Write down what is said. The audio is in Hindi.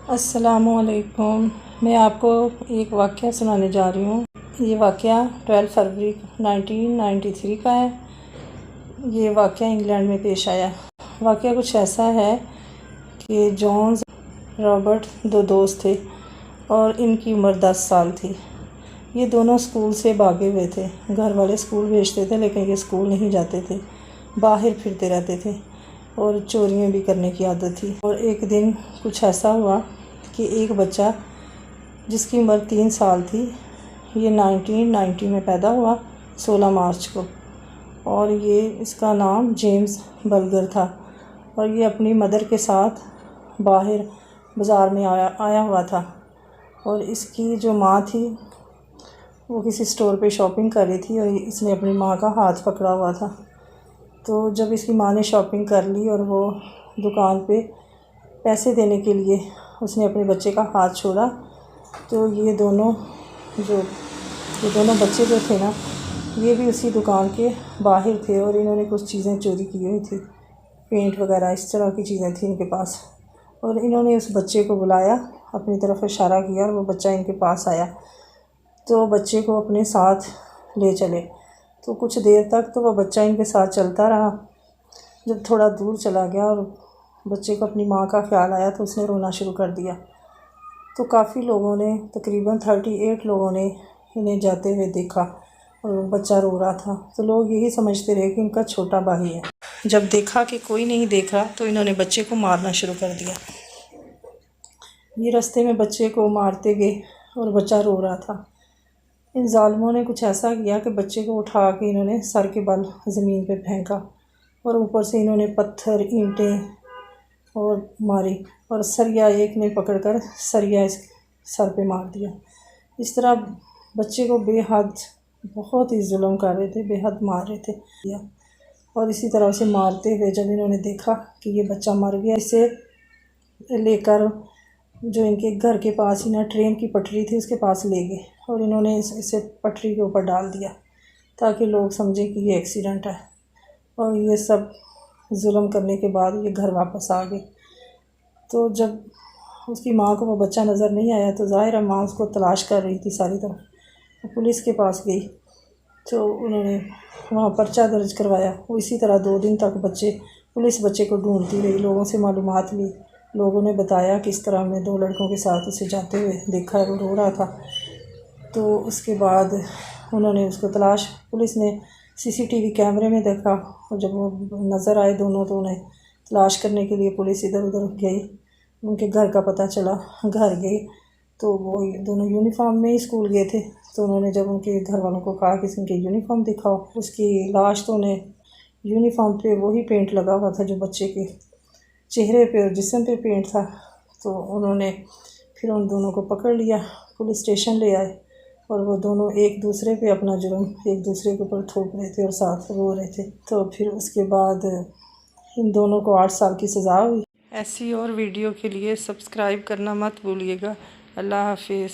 अस्सलामुअलैकुम। मैं आपको एक वाक़या सुनाने जा रही हूँ। ये वाक़या 12 फरवरी 1993 का है। ये वाक़या इंग्लैंड में पेश आया। वाक़या कुछ ऐसा है कि जॉन्स रॉबर्ट दो दोस्त थे और इनकी उम्र 10 साल थी। ये दोनों स्कूल से भागे हुए थे। घर वाले स्कूल भेजते थे लेकिन ये स्कूल नहीं जाते थे, बाहर फिरते रहते थे और चोरियाँ भी करने की आदत थी। और एक दिन कुछ ऐसा हुआ कि एक बच्चा जिसकी उम्र 3 साल थी, ये 1990 में पैदा हुआ 16 मार्च को, और ये इसका नाम जेम्स बल्गर था। और ये अपनी मदर के साथ बाहर बाज़ार में आया हुआ था। और इसकी जो माँ थी वो किसी स्टोर पे शॉपिंग कर रही थी और इसने अपनी माँ का हाथ पकड़ा हुआ था। तो जब इसकी माँ ने शॉपिंग कर ली और वो दुकान पे पैसे देने के लिए उसने अपने बच्चे का हाथ छोड़ा, तो ये दोनों बच्चे जो थे ना, ये भी उसी दुकान के बाहर थे और इन्होंने कुछ चीज़ें चोरी की हुई थी, पेंट वगैरह इस तरह की चीज़ें थी इनके पास। और इन्होंने उस बच्चे को बुलाया, अपनी तरफ इशारा किया और वो बच्चा इनके पास आया, तो बच्चे को अपने साथ ले चले। तो कुछ देर तक तो वह बच्चा इनके साथ चलता रहा। जब थोड़ा दूर चला गया और बच्चे को अपनी माँ का ख्याल आया तो उसने रोना शुरू कर दिया। तो काफ़ी लोगों ने, तकरीबन 38 लोगों ने इन्हें जाते हुए देखा और बच्चा रो रहा था। तो लोग यही समझते रहे कि इनका छोटा भाई है। जब देखा कि कोई नहीं देख रहा तो इन्होंने बच्चे को मारना शुरू कर दिया। ये रास्ते में बच्चे को मारते गए और बच्चा रो रहा था। इन ज़ालिमों ने कुछ ऐसा किया कि बच्चे को उठा के इन्होंने सर के बल ज़मीन पे फेंका और ऊपर से इन्होंने पत्थर, ईंटें और मारी और सरिया एक ने पकड़कर सरिया इस सर पे मार दिया। इस तरह बच्चे को बेहद बहुत ही जुल्म कर रहे थे, बेहद मार रहे थे। और इसी तरह उसे मारते हुए जब इन्होंने देखा कि ये बच्चा मर गया, इसे लेकर जो इनके घर के पास ही ना ट्रेन की पटरी थी उसके पास ले गए और इन्होंने इसे पटरी के ऊपर डाल दिया ताकि लोग समझें कि ये एक्सीडेंट है। और ये सब जुल्म करने के बाद ये घर वापस आ गए। तो जब उसकी माँ को वो बच्चा नज़र नहीं आया तो ज़ाहिर है माँ उसको तलाश कर रही थी सारी तरफ। तो पुलिस के पास गई तो उन्होंने वहाँ पर्चा दर्ज करवाया। वो इसी तरह 2 दिन तक पुलिस बच्चे को ढूंढती रही, लोगों से मालूमात ली। लोगों ने बताया कि इस तरह हमने 2 लड़कों के साथ उसे जाते हुए देखा है, वो रो रहा था। तो उसके बाद उन्होंने उसको पुलिस ने सीसीटीवी कैमरे में देखा और जब वो नज़र आए दोनों तो उन्हें तलाश करने के लिए पुलिस इधर उधर गई। उनके घर का पता चला, घर गई तो वो दोनों यूनिफॉर्म में ही स्कूल गए थे। तो उन्होंने जब उनके घर वालों को कहा कि उनके यूनिफॉर्म दिखाओ, उसकी लाश तो उन्हें यूनिफॉर्म पे वही पेंट लगा हुआ था जो बच्चे के चेहरे पे और जिस्म पे पेंट था। तो उन्होंने फिर उन दोनों को पकड़ लिया, पुलिस स्टेशन ले आए और वो दोनों एक दूसरे पे अपना जुर्म एक दूसरे के ऊपर थोप रहे थे और साथ रो रहे थे। तो फिर उसके बाद इन दोनों को 8 साल की सज़ा हुई। ऐसी और वीडियो के लिए सब्सक्राइब करना मत भूलिएगा। अल्लाह हाफिज़।